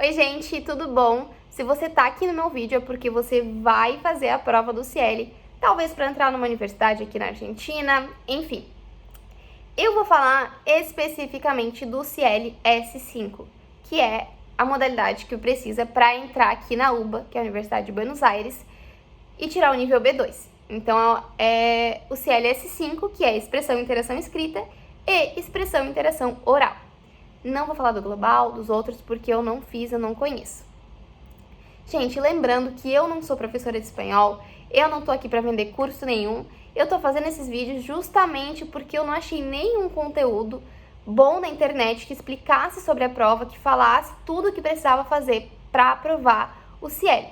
Oi gente, tudo bom? Se você tá aqui no meu vídeo é porque você vai fazer a prova do CIELE, talvez para entrar numa universidade aqui na Argentina, enfim. Eu vou falar especificamente do CIELE S5, que é a modalidade que precisa para entrar aqui na UBA, que é a Universidade de Buenos Aires, e tirar o nível B2. Então é o CIELE S5, que é expressão e interação escrita e expressão e interação oral. Não vou falar do global, dos outros, porque eu não fiz, eu não conheço. Gente, lembrando que eu não sou professora de espanhol, eu não tô aqui para vender curso nenhum, eu tô fazendo esses vídeos justamente porque eu não achei nenhum conteúdo bom na internet que explicasse sobre a prova, que falasse tudo o que precisava fazer para aprovar o CIELE.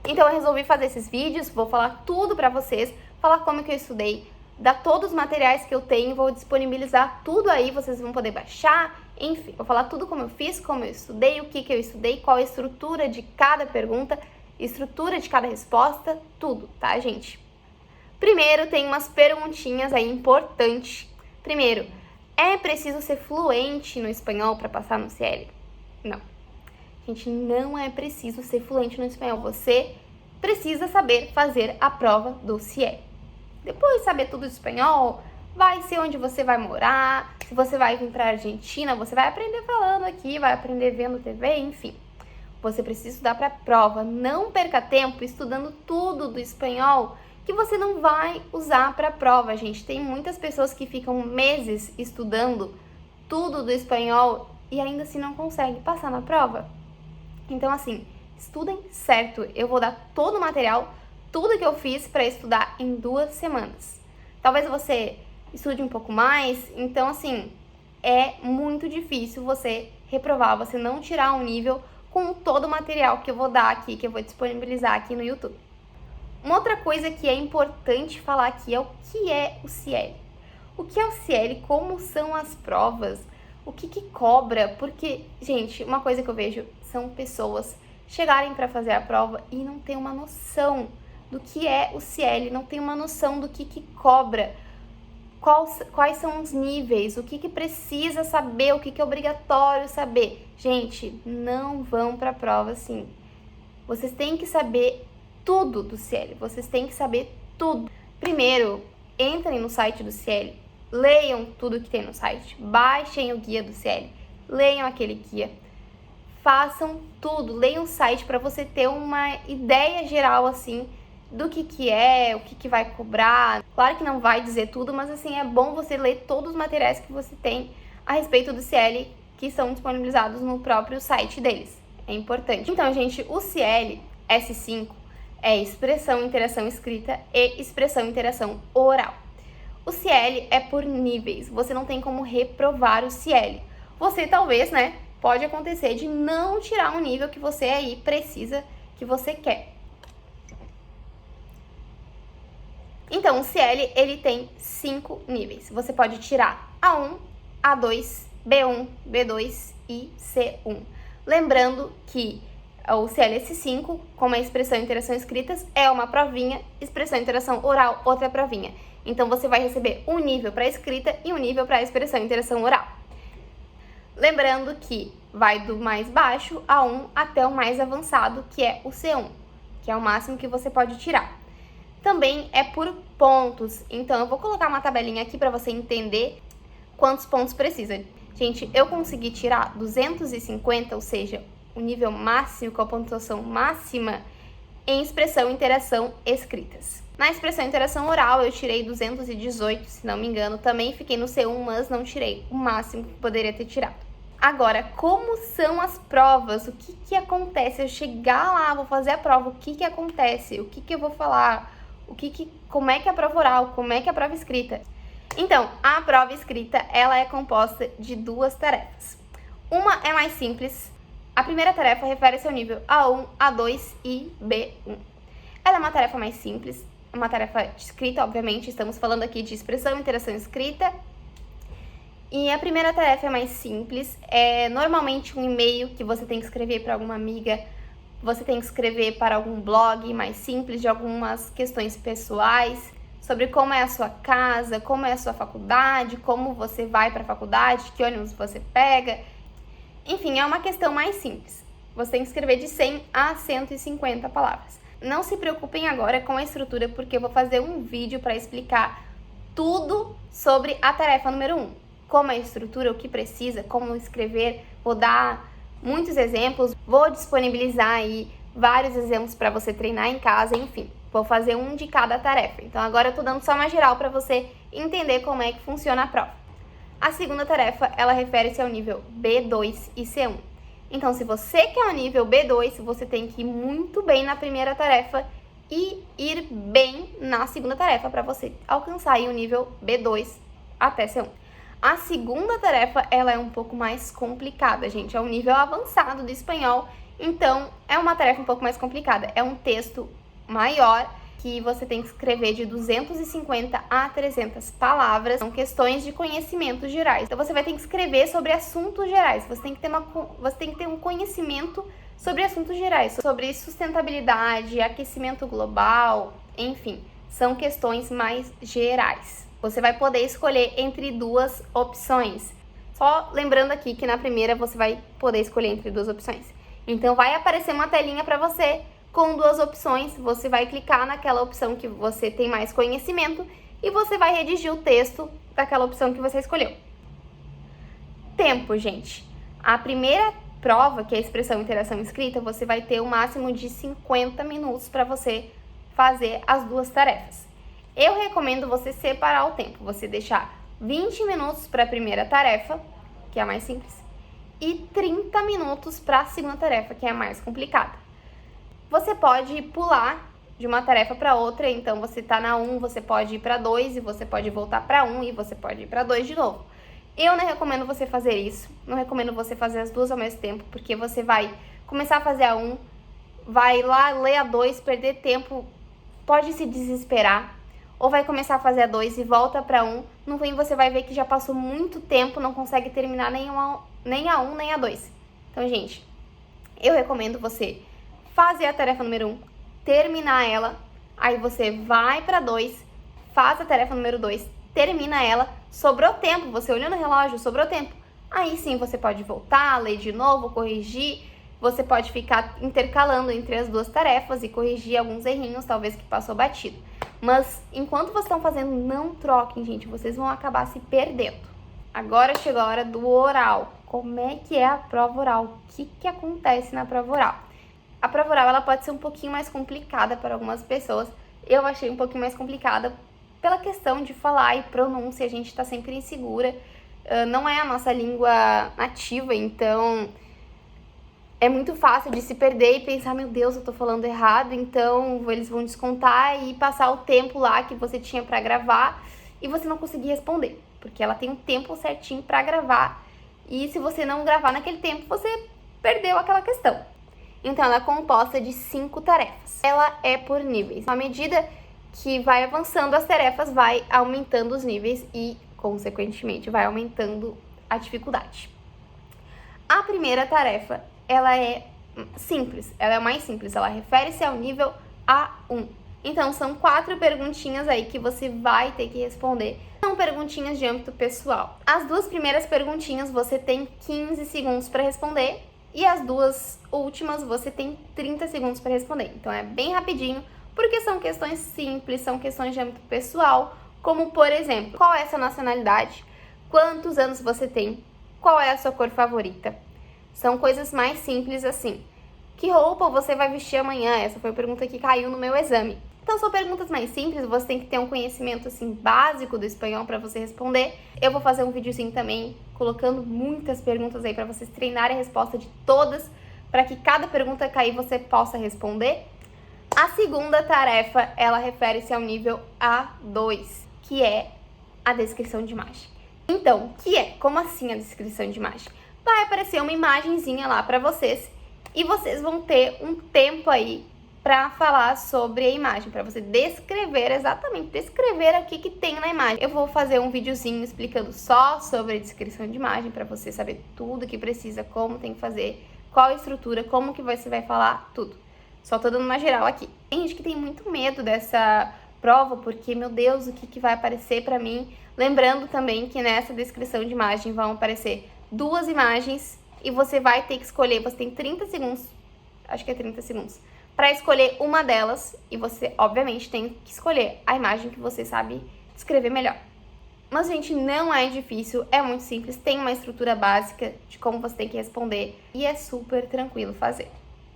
Então eu resolvi fazer esses vídeos, vou falar tudo para vocês, falar como que eu estudei, dar todos os materiais que eu tenho, vou disponibilizar tudo aí, vocês vão poder baixar, enfim, vou falar tudo como eu fiz, como eu estudei, o que eu estudei, qual a estrutura de cada pergunta, estrutura de cada resposta, tudo, tá, gente? Primeiro, tem umas perguntinhas aí importantes. Primeiro, é preciso ser fluente no espanhol para passar no CIELE? Não. Gente, não é preciso ser fluente no espanhol, você precisa saber fazer a prova do CIELE. Depois de saber tudo do espanhol, vai ser onde você vai morar, se você vai vir para a Argentina, você vai aprender falando aqui, vai aprender vendo TV, enfim. Você precisa estudar para a prova, não perca tempo estudando tudo do espanhol que você não vai usar para a prova, gente. Tem muitas pessoas que ficam meses estudando tudo do espanhol e ainda assim não conseguem passar na prova. Então, assim, estudem certo. Eu vou dar todo o material, tudo que eu fiz para estudar em 2 semanas. Talvez você estude um pouco mais, então assim, é muito difícil você reprovar, você não tirar um nível com todo o material que eu vou dar aqui, que eu vou disponibilizar aqui no YouTube. Uma outra coisa que é importante falar aqui é o que é o CIELE. O que é o CIELE, como são as provas, o que cobra, porque, gente, uma coisa que eu vejo são pessoas chegarem para fazer a prova e não ter uma noção do que é o CIELE, não tem uma noção do que cobra, quais são os níveis, o que precisa saber, o que é obrigatório saber. Gente, não vão para a prova assim. Vocês têm que saber tudo do CIELE, vocês têm que saber tudo. Primeiro, entrem no site do CIELE, leiam tudo que tem no site, baixem o guia do CIELE, leiam aquele guia, façam tudo, leiam o site para você ter uma ideia geral assim do que é, o que vai cobrar. Claro que não vai dizer tudo, mas assim, é bom você ler todos os materiais que você tem a respeito do CIELE que são disponibilizados no próprio site deles. É importante. Então, gente, o CIELE S5 é expressão, interação escrita e expressão, interação oral. O CIELE é por níveis, você não tem como reprovar o CIELE. Você talvez, né, pode acontecer de não tirar um nível que você aí precisa, que você quer. Então, o CIELE, ele tem 5 níveis. Você pode tirar A1, A2, B1, B2 e C1. Lembrando que o CIELE S5, como é expressão e interação escritas, é uma provinha, expressão e interação oral, outra provinha. Então, você vai receber um nível para escrita e um nível para expressão e interação oral. Lembrando que vai do mais baixo, A1, até o mais avançado, que é o C1, que é o máximo que você pode tirar. Também é por pontos, então eu vou colocar uma tabelinha aqui para você entender quantos pontos precisa. Gente, eu consegui tirar 250, ou seja, o nível máximo, com a pontuação máxima, em expressão e interação escritas. Na expressão e interação oral, eu tirei 218, se não me engano, também fiquei no C1, mas não tirei o máximo que poderia ter tirado. Agora, como são as provas? O que acontece? Eu chegar lá, vou fazer a prova, o que acontece? O que eu vou falar? Como é que é a prova oral? Como é que é a prova escrita? Então, a prova escrita, ela é composta de 2 tarefas. Uma é mais simples. A primeira tarefa refere-se ao nível A1, A2 e B1. Ela é uma tarefa mais simples, uma tarefa escrita, obviamente, estamos falando aqui de expressão, interação escrita. E a primeira tarefa é mais simples, é normalmente um e-mail que você tem que escrever para alguma amiga, você tem que escrever para algum blog mais simples de algumas questões pessoais, sobre como é a sua casa, como é a sua faculdade, como você vai para a faculdade, que ônibus você pega. Enfim, é uma questão mais simples. Você tem que escrever de 100 a 150 palavras. Não se preocupem agora com a estrutura, porque eu vou fazer um vídeo para explicar tudo sobre a tarefa número 1. Como é a estrutura, o que precisa, como escrever, vou dar muitos exemplos, vou disponibilizar aí vários exemplos para você treinar em casa, enfim. Vou fazer um de cada tarefa. Então agora eu tô dando só uma geral para você entender como é que funciona a prova. A segunda tarefa, ela refere-se ao nível B2 e C1. Então, se você quer o nível B2, você tem que ir muito bem na primeira tarefa e ir bem na segunda tarefa para você alcançar aí o nível B2 até C1. A segunda tarefa, ela é um pouco mais complicada, gente. É um nível avançado do espanhol, então é uma tarefa um pouco mais complicada. É um texto maior que você tem que escrever de 250 a 300 palavras. São questões de conhecimentos gerais. Então, você vai ter que escrever sobre assuntos gerais. Você tem que ter um conhecimento sobre assuntos gerais, sobre sustentabilidade, aquecimento global, enfim, são questões mais gerais. Você vai poder escolher entre duas opções. Só lembrando aqui que na primeira você vai poder escolher entre duas opções. Então, vai aparecer uma telinha para você com duas opções, você vai clicar naquela opção que você tem mais conhecimento e você vai redigir o texto daquela opção que você escolheu. Tempo, gente. A primeira prova, que é a expressão interação escrita, você vai ter um máximo de 50 minutos para você fazer as duas tarefas. Eu recomendo você separar o tempo, você deixar 20 minutos para a primeira tarefa, que é a mais simples, e 30 minutos para a segunda tarefa, que é a mais complicada. Você pode pular de uma tarefa para outra, então você tá na 1, você pode ir para 2 e você pode voltar para 1 e você pode ir para 2 de novo. Eu não recomendo você fazer isso, não recomendo você fazer as duas ao mesmo tempo, porque você vai começar a fazer a 1, vai lá ler a 2, perder tempo, pode se desesperar, ou vai começar a fazer a 2 e volta para 1, no fim você vai ver que já passou muito tempo, não consegue terminar nem a 1 nem a 2. Então, gente, eu recomendo você fazer a tarefa número 1, terminar ela, aí você vai para 2, faz a tarefa número 2, termina ela, sobrou tempo, você olhou no relógio, sobrou tempo. Aí sim você pode voltar, ler de novo, corrigir, você pode ficar intercalando entre as duas tarefas e corrigir alguns errinhos, talvez que passou batido. Mas enquanto vocês estão fazendo, não troquem, gente, vocês vão acabar se perdendo. Agora chegou a hora do oral. Como é que é a prova oral? O que acontece na prova oral? A prova oral, ela pode ser um pouquinho mais complicada para algumas pessoas. Eu achei um pouquinho mais complicada pela questão de falar e pronúncia. A gente está sempre insegura. Não é a nossa língua nativa, então é muito fácil de se perder e pensar, meu Deus, eu tô falando errado. Então eles vão descontar e passar o tempo lá que você tinha para gravar e você não conseguir responder, porque ela tem um tempo certinho para gravar. E se você não gravar naquele tempo, você perdeu aquela questão. Então, ela é composta de 5 tarefas. Ela é por níveis. À medida que vai avançando as tarefas, vai aumentando os níveis e, consequentemente, vai aumentando a dificuldade. A primeira tarefa, ela é simples. Ela é a mais simples. Ela refere-se ao nível A1. Então, são 4 perguntinhas aí que você vai ter que responder. São perguntinhas de âmbito pessoal. As 2 primeiras perguntinhas, você tem 15 segundos para responder. E as 2 últimas você tem 30 segundos para responder. Então é bem rapidinho, porque são questões simples, são questões de âmbito pessoal, como por exemplo, qual é a sua nacionalidade? Quantos anos você tem? Qual é a sua cor favorita? São coisas mais simples assim. Que roupa você vai vestir amanhã? Essa foi a pergunta que caiu no meu exame. Então são perguntas mais simples, você tem que ter um conhecimento assim básico do espanhol para você responder. Eu vou fazer um videozinho também colocando muitas perguntas aí para vocês treinarem a resposta de todas, para que cada pergunta cair você possa responder. A segunda tarefa, ela refere-se ao nível A2, que é a descrição de imagem. Então, como assim a descrição de imagem? Vai aparecer uma imagenzinha lá para vocês e vocês vão ter um tempo aí para falar sobre a imagem, para você descrever o que tem na imagem. Eu vou fazer um videozinho explicando só sobre a descrição de imagem, para você saber tudo que precisa, como tem que fazer, qual a estrutura, como que você vai falar, tudo. Só tô dando uma geral aqui. Tem gente que tem muito medo dessa prova, porque, meu Deus, o que vai aparecer para mim? Lembrando também que nessa descrição de imagem vão aparecer 2 imagens e você vai ter que escolher, você tem 30 segundos, acho que é 30 segundos, para escolher uma delas, e você, obviamente, tem que escolher a imagem que você sabe descrever melhor. Mas, gente, não é difícil, é muito simples, tem uma estrutura básica de como você tem que responder e é super tranquilo fazer.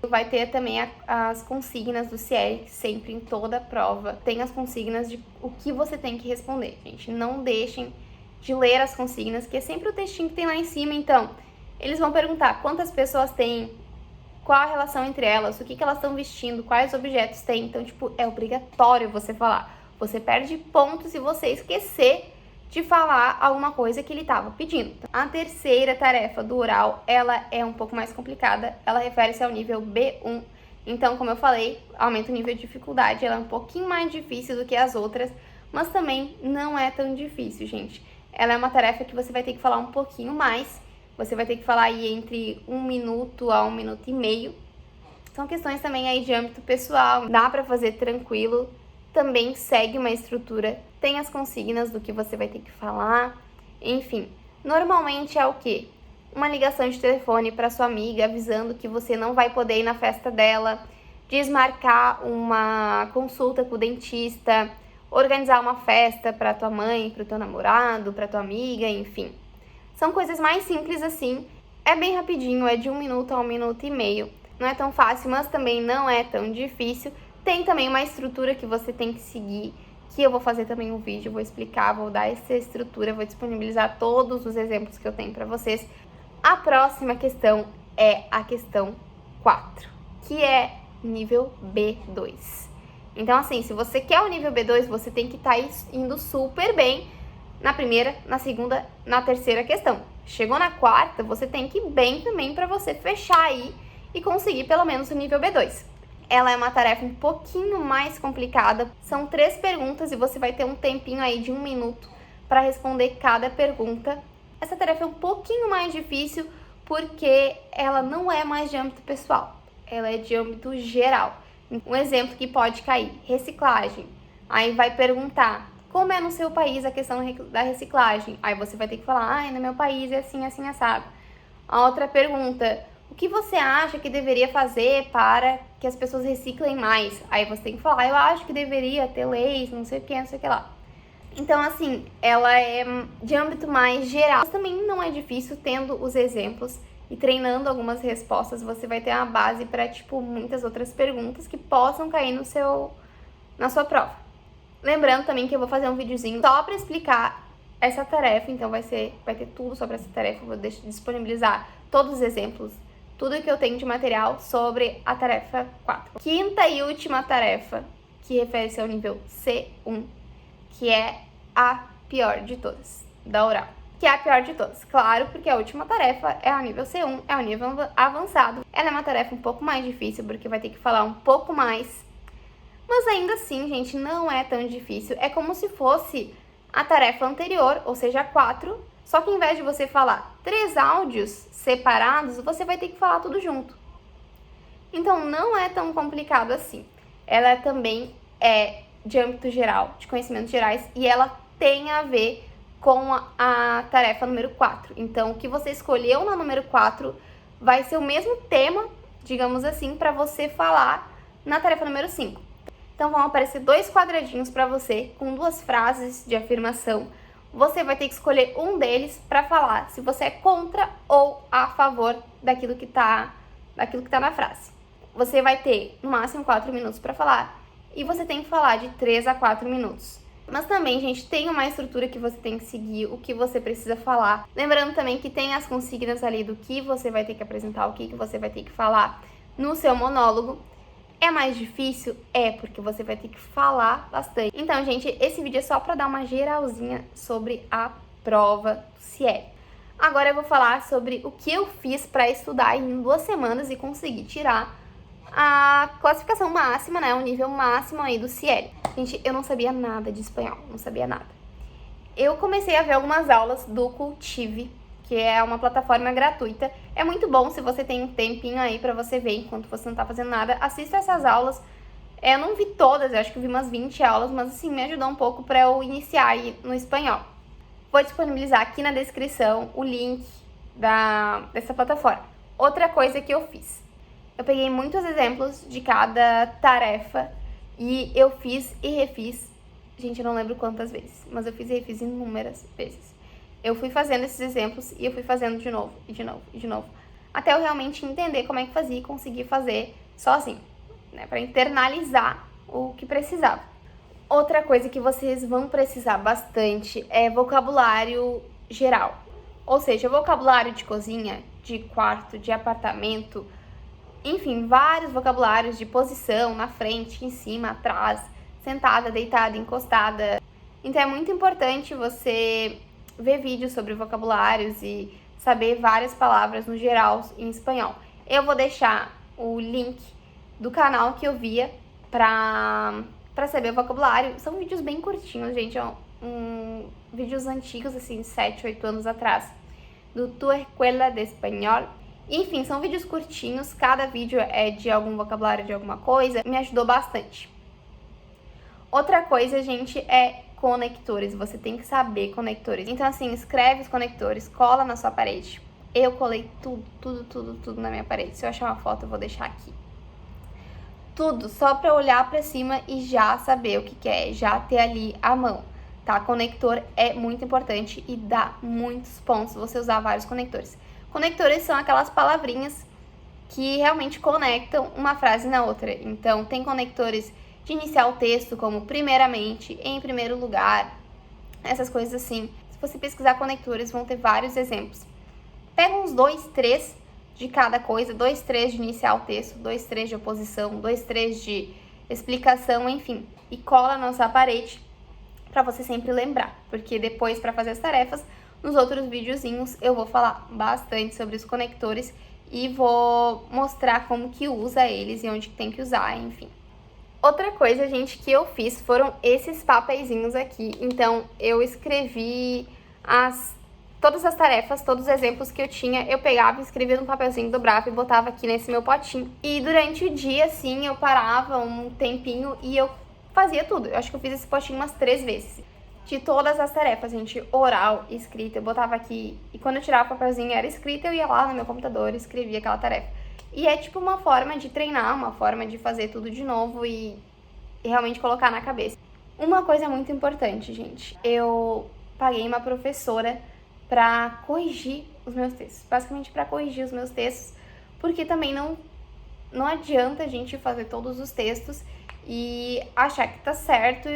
Vai ter também as consignas do CIEL, sempre em toda a prova tem as consignas de o que você tem que responder, gente. Não deixem de ler as consignas, que é sempre o textinho que tem lá em cima. Então, eles vão perguntar quantas pessoas tem, qual a relação entre elas, o que elas estão vestindo, quais objetos tem. Então, tipo, é obrigatório você falar. Você perde pontos se você esquecer de falar alguma coisa que ele estava pedindo. A terceira tarefa do oral, ela é um pouco mais complicada, ela refere-se ao nível B1. Então, como eu falei, aumenta o nível de dificuldade, ela é um pouquinho mais difícil do que as outras, mas também não é tão difícil, gente. Ela é uma tarefa que você vai ter que falar um pouquinho mais, você vai ter que falar aí entre 1 minuto a 1 minuto e meio. São questões também aí de âmbito pessoal, dá pra fazer tranquilo. Também segue uma estrutura, tem as consignas do que você vai ter que falar, enfim. Normalmente é o quê? Uma ligação de telefone para sua amiga avisando que você não vai poder ir na festa dela, desmarcar uma consulta com o dentista, organizar uma festa para tua mãe, para o teu namorado, para tua amiga, enfim. São coisas mais simples assim, é bem rapidinho, é de 1 minuto a 1 minuto e meio. Não é tão fácil, mas também não é tão difícil. Tem também uma estrutura que você tem que seguir, que eu vou fazer também um vídeo, vou explicar, vou dar essa estrutura, vou disponibilizar todos os exemplos que eu tenho para vocês. A próxima questão é a questão 4, que é nível B2. Então, assim, se você quer o nível B2, você tem que estar indo super bem na primeira, na segunda, na terceira questão. Chegou na quarta, você tem que ir bem também para você fechar aí e conseguir pelo menos o nível B2. Ela é uma tarefa um pouquinho mais complicada. São 3 perguntas e você vai ter um tempinho aí de 1 minuto para responder cada pergunta. Essa tarefa é um pouquinho mais difícil porque ela não é mais de âmbito pessoal, ela é de âmbito geral. Um exemplo que pode cair, reciclagem. Aí vai perguntar, como é no seu país a questão da reciclagem? Aí você vai ter que falar, no meu país é assim, assim, assado. A outra pergunta, o que você acha que deveria fazer para que as pessoas reciclem mais? Aí você tem que falar, eu acho que deveria ter leis, não sei o que, não sei o que lá. Então, assim, ela é de âmbito mais geral. Mas também não é difícil, tendo os exemplos e treinando algumas respostas, você vai ter uma base para, tipo, muitas outras perguntas que possam cair na sua prova. Lembrando também que eu vou fazer um videozinho só para explicar essa tarefa, então vai ter tudo sobre essa tarefa, eu vou disponibilizar todos os exemplos, tudo que eu tenho de material sobre a tarefa 4. Quinta e última tarefa, que refere-se ao nível C1, que é a pior de todas, da oral. Que é a pior de todas, claro, porque a última tarefa é o nível C1, é o nível avançado. Ela é uma tarefa um pouco mais difícil, porque vai ter que falar um pouco mais. Mas ainda assim, gente, não é tão difícil. É como se fosse a tarefa anterior, ou seja, a 4, só que em vez de você falar 3 áudios separados, você vai ter que falar tudo junto. Então, não é tão complicado assim. Ela também é de âmbito geral, de conhecimentos gerais, e ela tem a ver com a tarefa número 4. Então, o que você escolheu na número 4 vai ser o mesmo tema, digamos assim, para você falar na tarefa número 5. Então, vão aparecer 2 quadradinhos para você, com 2 frases de afirmação. Você vai ter que escolher um deles para falar se você é contra ou a favor daquilo que tá na frase. Você vai ter, no máximo, 4 minutos para falar, e você tem que falar de 3 a 4 minutos. Mas também, gente, tem uma estrutura que você tem que seguir, o que você precisa falar. Lembrando também que tem as consignas ali do que você vai ter que apresentar, o que você vai ter que falar no seu monólogo. É mais difícil? É, porque você vai ter que falar bastante. Então, gente, esse vídeo é só para dar uma geralzinha sobre a prova do CIEL. Agora eu vou falar sobre o que eu fiz para estudar em 2 semanas e conseguir tirar a classificação máxima, né, o nível máximo aí do CIEL. Gente, eu não sabia nada de espanhol, não sabia nada. Eu comecei a ver algumas aulas do Cultive, que é uma plataforma gratuita. É muito bom se você tem um tempinho aí pra você ver enquanto você não tá fazendo nada. Assista essas aulas. Eu não vi todas, eu acho que eu vi umas 20 aulas, mas assim, me ajudou um pouco pra eu iniciar aí no espanhol. Vou disponibilizar aqui na descrição o link dessa plataforma. Outra coisa que eu fiz, eu peguei muitos exemplos de cada tarefa e eu fiz e refiz, gente, eu não lembro quantas vezes, mas eu fiz e refiz inúmeras vezes. Eu fui fazendo esses exemplos e eu fui fazendo de novo, e de novo, e de novo, até eu realmente entender como é que fazia e conseguir fazer sozinho, né, para internalizar o que precisava. Outra coisa que vocês vão precisar bastante é vocabulário geral. Ou seja, vocabulário de cozinha, de quarto, de apartamento, enfim, vários vocabulários de posição, na frente, em cima, atrás, sentada, deitada, encostada. Então é muito importante você ver vídeos sobre vocabulários e saber várias palavras no geral em espanhol. Eu vou deixar o link do canal que eu via pra saber o vocabulário. São vídeos bem curtinhos, gente, vídeos antigos, assim, 7, 8 anos atrás, do Tu Escuela de Espanhol. Enfim, são vídeos curtinhos, cada vídeo é de algum vocabulário de alguma coisa, me ajudou bastante. Outra coisa, gente, é conectores, você tem que saber conectores. Então, assim, escreve os conectores, cola na sua parede. Eu colei tudo na minha parede. Se eu achar uma foto, eu vou deixar aqui. Tudo, só pra olhar pra cima e já saber o que é, já ter ali a mão, tá? Conector é muito importante e dá muitos pontos você usar vários conectores. Conectores são aquelas palavrinhas que realmente conectam uma frase na outra. Então, tem conectores de iniciar o texto, como primeiramente, em primeiro lugar, essas coisas assim. Se você pesquisar conectores, vão ter vários exemplos. Pega uns 2, 3 de cada coisa, 2, 3 de iniciar o texto, 2, 3 de oposição, 2, 3 de explicação, enfim, e cola na sua parede para você sempre lembrar, porque depois, para fazer as tarefas, nos outros videozinhos eu vou falar bastante sobre os conectores e vou mostrar como que usa eles e onde tem que usar, enfim. Outra coisa, gente, que eu fiz foram esses papeizinhos aqui. Então, eu escrevi todas as tarefas, todos os exemplos que eu tinha, eu pegava, escrevia num papelzinho, dobrava e botava aqui nesse meu potinho. E durante o dia, assim, eu parava um tempinho e eu fazia tudo. Eu acho que eu fiz esse potinho umas 3 vezes. De todas as tarefas, gente, oral, escrita, eu botava aqui. E quando eu tirava o papelzinho era escrita, eu ia lá no meu computador e escrevia aquela tarefa. E é tipo uma forma de treinar, uma forma de fazer tudo de novo e realmente colocar na cabeça. Uma coisa muito importante, gente, eu paguei uma professora para corrigir os meus textos, basicamente para corrigir os meus textos, porque também não adianta a gente fazer todos os textos e achar que tá certo,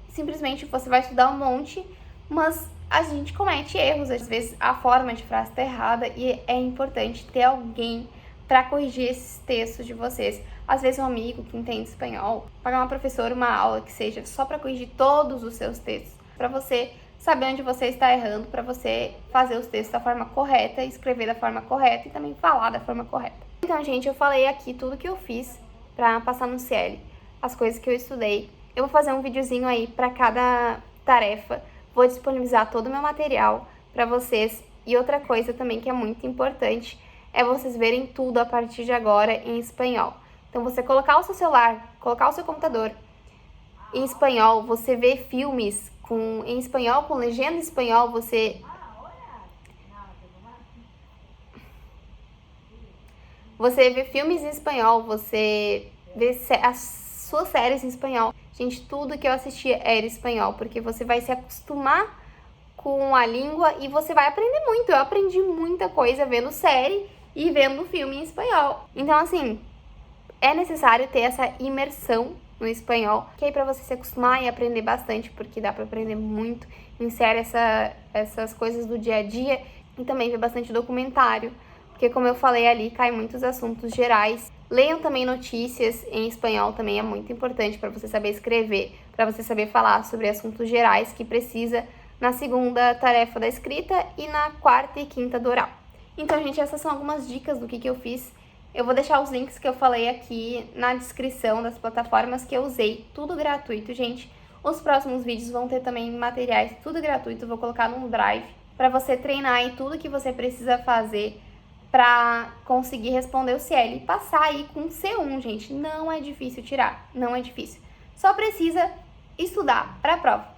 simplesmente você vai estudar um monte, mas a gente comete erros, às vezes a forma de frase tá errada e é importante ter alguém para corrigir esses textos de vocês. Às vezes um amigo que entende espanhol, pagar uma professora, uma aula que seja só para corrigir todos os seus textos, para você saber onde você está errando, para você fazer os textos da forma correta, escrever da forma correta e também falar da forma correta. Então, gente, eu falei aqui tudo que eu fiz para passar no CL, as coisas que eu estudei. Eu vou fazer um videozinho aí para cada tarefa, vou disponibilizar todo o meu material para vocês. E outra coisa também que é muito importante é vocês verem tudo a partir de agora em espanhol. Então, você colocar o seu celular, colocar o seu computador em espanhol, você vê filmes em espanhol, com legenda em espanhol, você vê filmes em espanhol, você vê as suas séries em espanhol. Gente, tudo que eu assistia era espanhol, porque você vai se acostumar com a língua e você vai aprender muito. Eu aprendi muita coisa vendo série e vendo filme em espanhol. Então, assim, é necessário ter essa imersão no espanhol, que aí pra você se acostumar e aprender bastante, porque dá pra aprender muito, insere essas coisas do dia a dia e também ver bastante documentário, porque como eu falei ali, cai muitos assuntos gerais. Leiam também notícias em espanhol, também é muito importante para você saber escrever, para você saber falar sobre assuntos gerais que precisa na segunda tarefa da escrita e na quarta e quinta do oral. Então, gente, essas são algumas dicas do que eu fiz. Eu vou deixar os links que eu falei aqui na descrição das plataformas que eu usei, tudo gratuito, gente. Os próximos vídeos vão ter também materiais, tudo gratuito, vou colocar num drive para você treinar aí tudo que você precisa fazer para conseguir responder o CL e passar aí com C1, gente. Não é difícil tirar, não é difícil. Só precisa estudar para a prova.